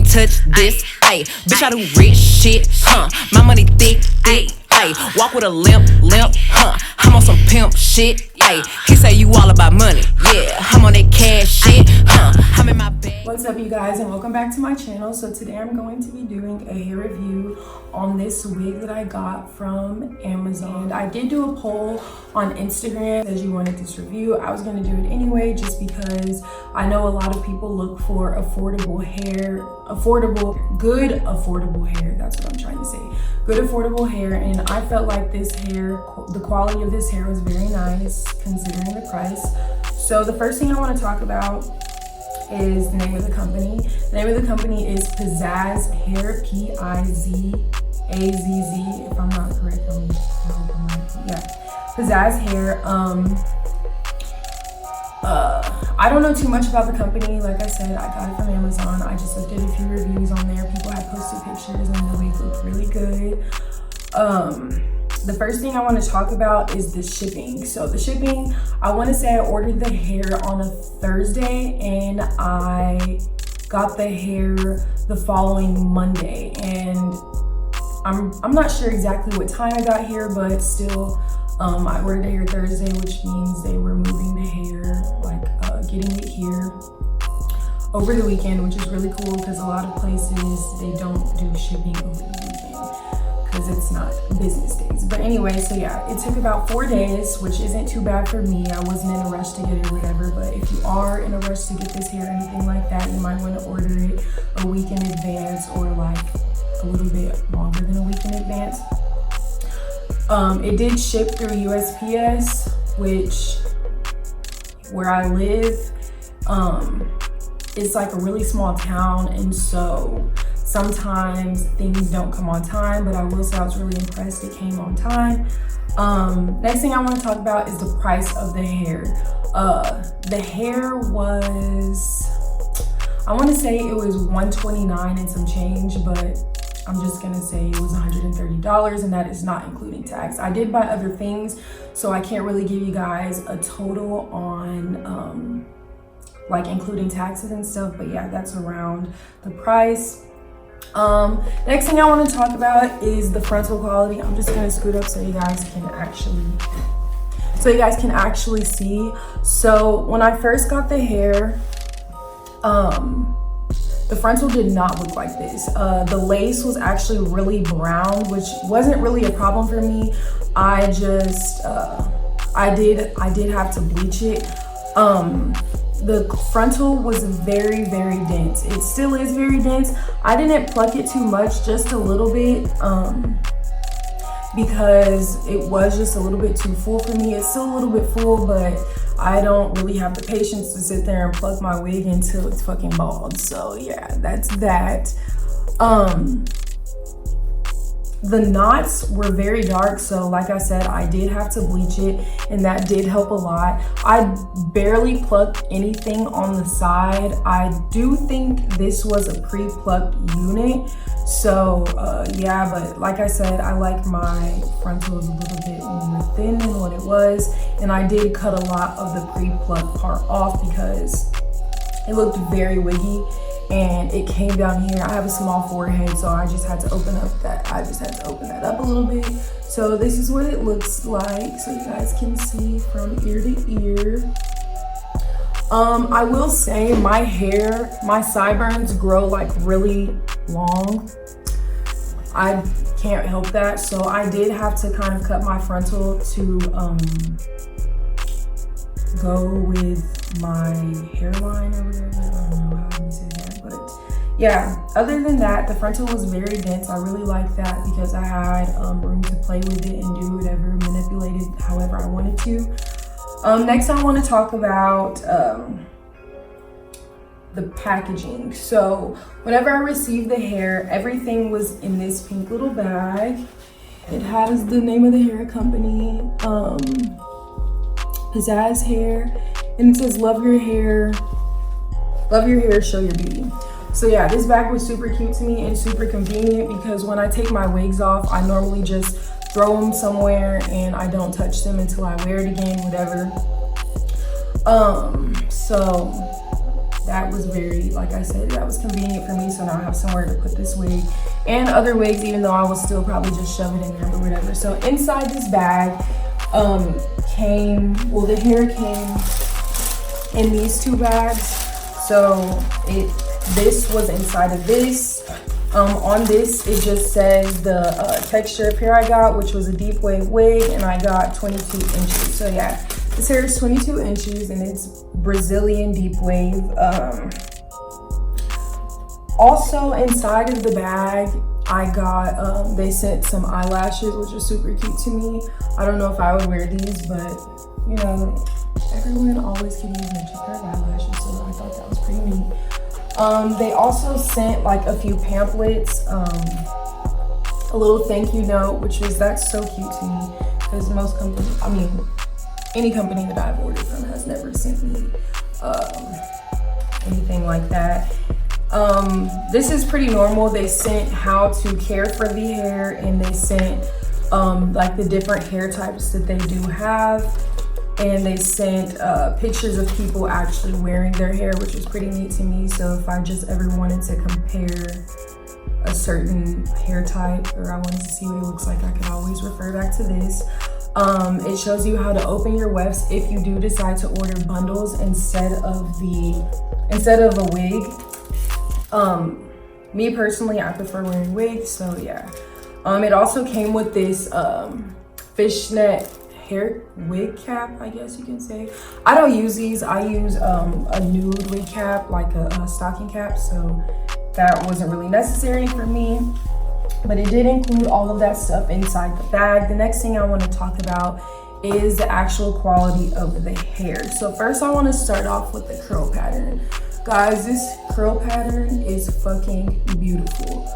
can't touch this. Ayy, bitch, I do rich shit, my money thick, ayy. Walk with a limp, I'm on some pimp shit, ayy. He say you all about money, yeah. I'm on that cash shit, I'm in my bag. What's up, you guys, and welcome back to my channel. So today I'm going to be doing a hair review on this wig that I got from Amazon. I did do a poll on Instagram as you wanted this review. I was going to do it anyway just because I know a lot of people look for affordable hair, good affordable hair. That's what I'm trying to say. Good affordable hair, and I felt like this hair, the quality of this hair was very nice considering the price. So the first thing I want to talk about is the name of the company. The name of the company is Pizazz Hair, P-I-Z-A-Z-Z. If I'm not correct, Pizazz Hair. I don't know too much about the company. Like I said, I got it from Amazon. I just looked at a few reviews on there. People had posted pictures and the wig looked really good. The first thing I want to talk about is the shipping. So the shipping, I want to say I ordered the hair on a Thursday and I got the hair the following Monday. And I'm not sure exactly what time I got here, but still, I ordered the hair Thursday, which means they were moving the hair, getting it here over the weekend, which is really cool because a lot of places, they don't do shipping over the weekend because it's not business days. But anyway, so yeah, it took about 4 days, which isn't too bad for me. I wasn't in a rush to get it or whatever, but if you are in a rush to get this hair or anything like that, you might want to order it a week in advance or like a little bit longer than a week in advance. It did ship through USPS, which where I live, it's like a really small town, and so sometimes things don't come on time, but I will say I was really impressed it came on time. Next thing I want to talk about is the price of the hair. The hair was, I want to say it was $129 and some change, but I'm just gonna say it was $130, and that is not including tax. I did buy other things, so I can't really give you guys a total on like including taxes and stuff, but yeah, that's around the price. Next thing I want to talk about is the frontal quality. I'm just gonna scoot up so you guys can actually see. So when I first got the hair, the frontal did not look like this. The lace was actually really brown, which wasn't really a problem for me. I just, I did have to bleach it. The frontal was very, very dense. It still is very dense. I didn't pluck it too much, just a little bit, because it was just a little bit too full for me. It's still a little bit full, but I don't really have the patience to sit there and pluck my wig until it's fucking bald. So yeah, that's that. The knots were very dark, so like I said, I did have to bleach it, and that did help a lot. I barely plucked anything on the side. I do think this was a pre-plucked unit, so yeah, but like I said, I like my frontals a little bit more thin than what it was, and I did cut a lot of the pre-plucked part off because it looked very wiggy. And it came down here. I have a small forehead, so I just had to open that up a little bit. So this is what it looks like, so you guys can see from ear to ear. I will say my sideburns grow like really long. I can't help that, so I did have to kind of cut my frontal to go with my hairline or whatever. I don't know how you say that, but yeah, other than that, the frontal was very dense. I really liked that because I had room to play with it and do whatever, manipulate it however I wanted to. Next I want to talk about the packaging. So whenever I received the hair, everything was in this pink little bag. It has the name of the hair company, Pizazz Hair, and it says love your hair, show your beauty. So yeah, this bag was super cute to me and super convenient because when I take my wigs off, I normally just throw them somewhere and I don't touch them until I wear it again, whatever. So that was very, like I said, that was convenient for me. So now I have somewhere to put this wig and other wigs, even though I will still probably just shove it in there, but whatever. So inside this bag the hair came in these 2 bags. So this was inside of this. On this, it just says the texture of hair I got, which was a deep wave wig, and I got 22 inches. So yeah, this hair is 22 inches and it's Brazilian deep wave. Also inside of the bag, I got, they sent some eyelashes, which are super cute to me. I don't know if I would wear these, but you know, everyone always can use an extra pair of eyelashes, so I thought that was pretty neat. They also sent like a few pamphlets, a little thank you note, that's so cute to me, because most companies, any company that I've ordered from has never sent me anything like that. This is pretty normal. They sent how to care for the hair, and they sent like the different hair types that they do have, and they sent pictures of people actually wearing their hair, which was pretty neat to me. So if I just ever wanted to compare a certain hair type, or I wanted to see what it looks like, I could always refer back to this. It shows you how to open your wefts if you do decide to order bundles instead of a wig. Me personally, I prefer wearing wigs, so yeah. It also came with this fishnet hair wig cap, I guess you can say. I don't use these. I use a nude wig cap, like a stocking cap, so that wasn't really necessary for me. But it did include all of that stuff inside the bag. The next thing I want to talk about is the actual quality of the hair. So first I want to start off with the curl pattern. Guys, this curl pattern is fucking beautiful.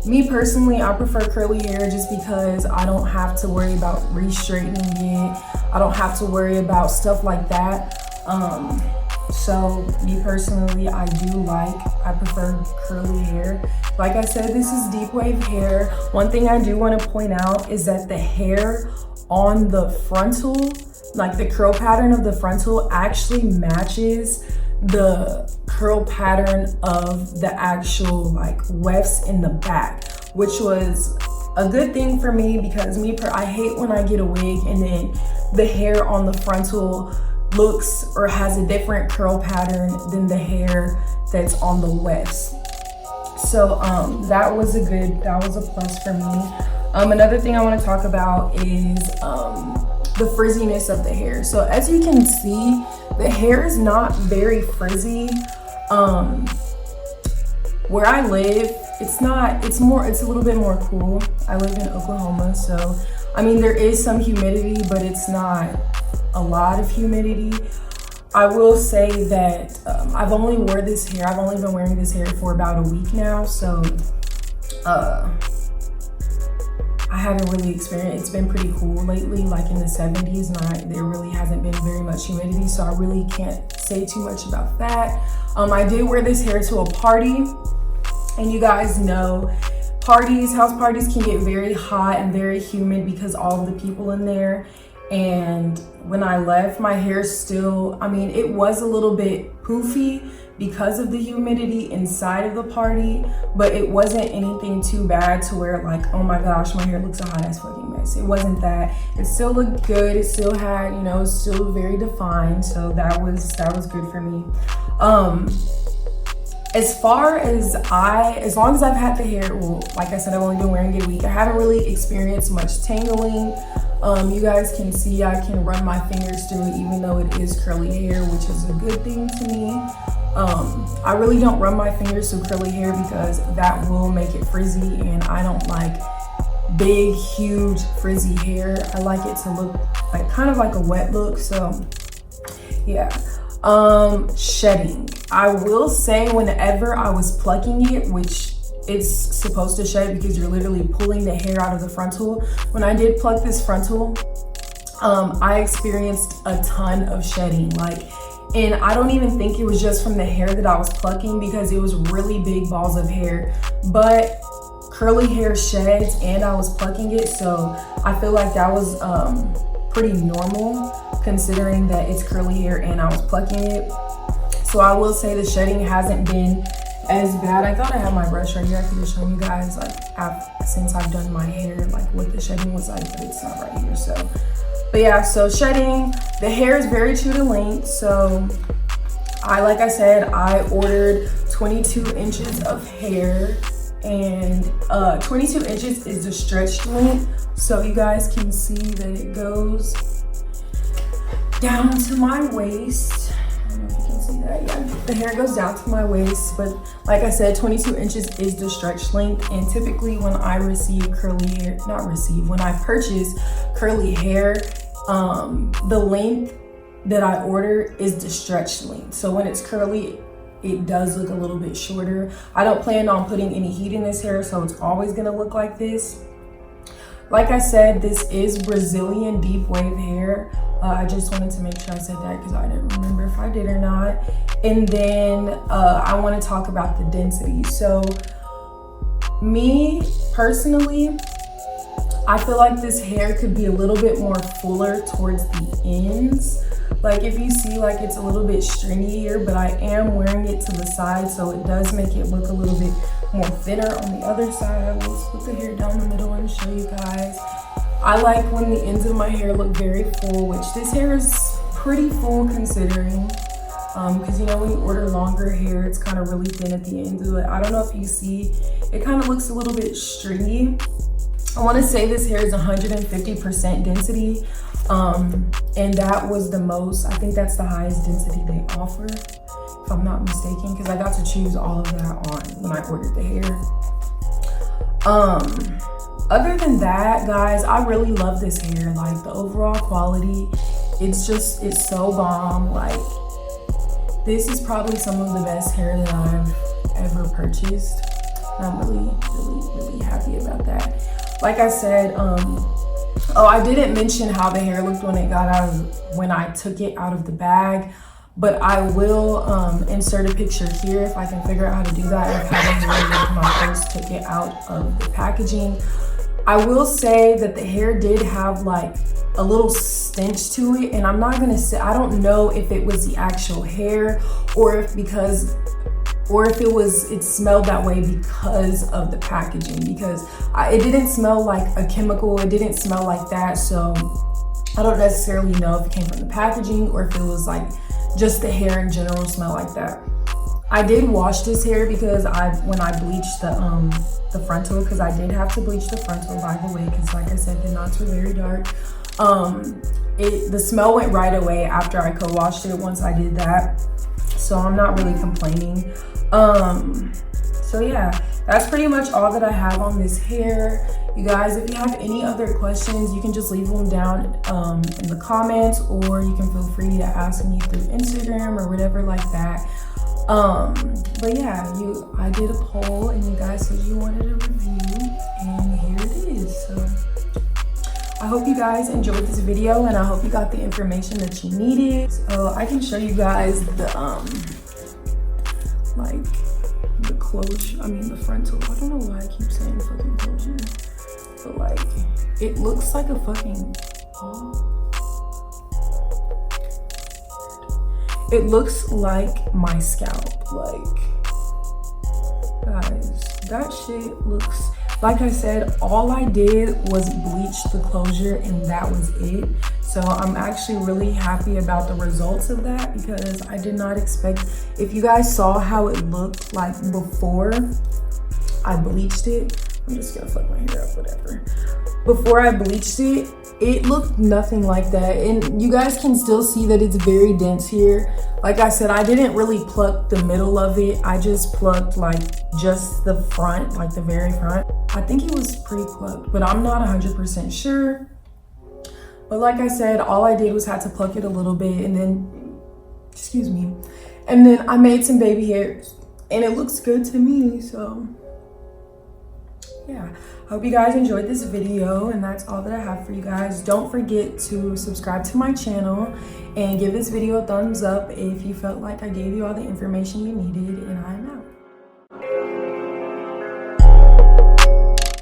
Me personally, I prefer curly hair just because I don't have to worry about re-straightening it. I don't have to worry about stuff like that. So me personally, I prefer curly hair. Like I said, this is deep wave hair. One thing I do want to point out is that the hair on the frontal, like the curl pattern of the frontal, actually matches the curl pattern of the actual like wefts in the back, which was a good thing for me because I hate when I get a wig and then the hair on the frontal looks or has a different curl pattern than the hair that's on the wefts. So that was a plus for me. Another thing I want to talk about is the frizziness of the hair. So as you can see, the hair is not very frizzy. Where I live, it's a little bit more cool. I live in Oklahoma, so I mean there is some humidity, but it's not a lot of humidity. I will say that I've only been wearing this hair for about a week now, so I haven't really experienced, it's been pretty cool lately, like in the 70s, and there really hasn't been very much humidity, so I really can't say too much about that. I did wear this hair to a party, and you guys know house parties can get very hot and very humid because all of the people in there. And when I left, my hair it was a little bit poofy because of the humidity inside of the party, but it wasn't anything too bad to where like, oh my gosh, my hair looks a hot ass fucking mess. It wasn't that. It still looked good. It still had, it's still very defined. So that was good for me. As long as I've had the hair, well, like I said, I've only been wearing it a week. I haven't really experienced much tangling. You guys can see I can run my fingers through it even though it is curly hair, which is a good thing to me. I really don't run my fingers through curly hair because that will make it frizzy, and I don't like big, huge, frizzy hair. I like it to look like kind of like a wet look, so yeah. Shedding. I will say whenever I was plucking it, which it's supposed to shed because you're literally pulling the hair out of the frontal. When I did pluck this frontal, I experienced a ton of shedding. And I don't even think it was just from the hair that I was plucking because it was really big balls of hair. But curly hair sheds and I was plucking it, so I feel like that was pretty normal considering that it's curly hair and I was plucking it. So I will say the shedding hasn't been as bad. I thought I had my brush right here. I could have shown you guys like since I've done my hair, like what the shedding was like, but it's not right here. So, but yeah, so shedding, the hair is very true to length. So like I said, I ordered 22 inches of hair, and 22 inches is the stretched length. So you guys can see that it goes down to my waist. I don't know if you can see that. Yeah, the hair goes down to my waist, but like I said, 22 inches is the stretch length. And typically when I receive curly hair, when I purchase curly hair, the length that I order is the stretch length. So when it's curly, it does look a little bit shorter. I don't plan on putting any heat in this hair, so it's always gonna look like this. Like I said, this is Brazilian deep wave hair. I just wanted to make sure I said that because I didn't remember if I did or not. And then I want to talk about the density. So me personally, I feel like this hair could be a little bit more fuller towards the ends. Like if you see, like it's a little bit stringy here, but I am wearing it to the side, so it does make it look a little bit more thinner on the other side. I will split the hair down the middle and show you guys. I like when the ends of my hair look very full, which this hair is pretty full considering, because you know when you order longer hair, it's kind of really thin at the end of it. I don't know if you see, it kind of looks a little bit stringy. I want to say this hair is 150% density, and that was the most, I think that's the highest density they offer, if I'm not mistaken, because I got to choose all of that on when I ordered the hair. Other than that, guys, I really love this hair. Like the overall quality, it's so bomb. Like this is probably some of the best hair that I've ever purchased. I'm really happy about that. Like I said, oh, I didn't mention how the hair looked when I took it out of the bag, but I will insert a picture here if I can figure out how to do that, of how the hair looked when I first took it out of the packaging. I will say that the hair did have like a little stench to it, and I'm not gonna say, I don't know if it was the actual hair or if it smelled that way because of the packaging, because it didn't smell like a chemical, it didn't smell like that. So I don't necessarily know if it came from the packaging or if it was like just the hair in general smell like that. I did wash this hair because when I bleached the frontal, because I did have to bleach the frontal, by the way, because like I said, the knots were very dark. The smell went right away after I co-washed it once I did that, so I'm not really complaining. So yeah, that's pretty much all that I have on this hair. You guys, if you have any other questions, you can just leave them down in the comments, or you can feel free to ask me through Instagram or whatever like that. But yeah, I did a poll and you guys said you wanted a review, and here it is. So I hope you guys enjoyed this video, and I hope you got the information that you needed. So I can show you guys the like the closure, the frontal. I don't know why I keep saying fucking closure, but like it looks like a fucking it looks like my scalp. Like guys, that shit looks, like I said, all I did was bleach the closure and that was it. So I'm actually really happy about the results of that, because I did not expect, if you guys saw how it looked like before I bleached it, I'm just gonna fuck my hair up, whatever. Before I bleached it, it looked nothing like that. And you guys can still see that it's very dense here. Like I said, I didn't really pluck the middle of it. I just plucked like just the front, like the very front. I think it was pre-plucked, but I'm not 100% sure. But like I said, all I did was had to pluck it a little bit, and then, excuse me, and then I made some baby hairs, and it looks good to me. So yeah, hope you guys enjoyed this video, and that's all that I have for you guys. Don't forget to subscribe to my channel and give this video a thumbs up if you felt like I gave you all the information you needed, and I'm out.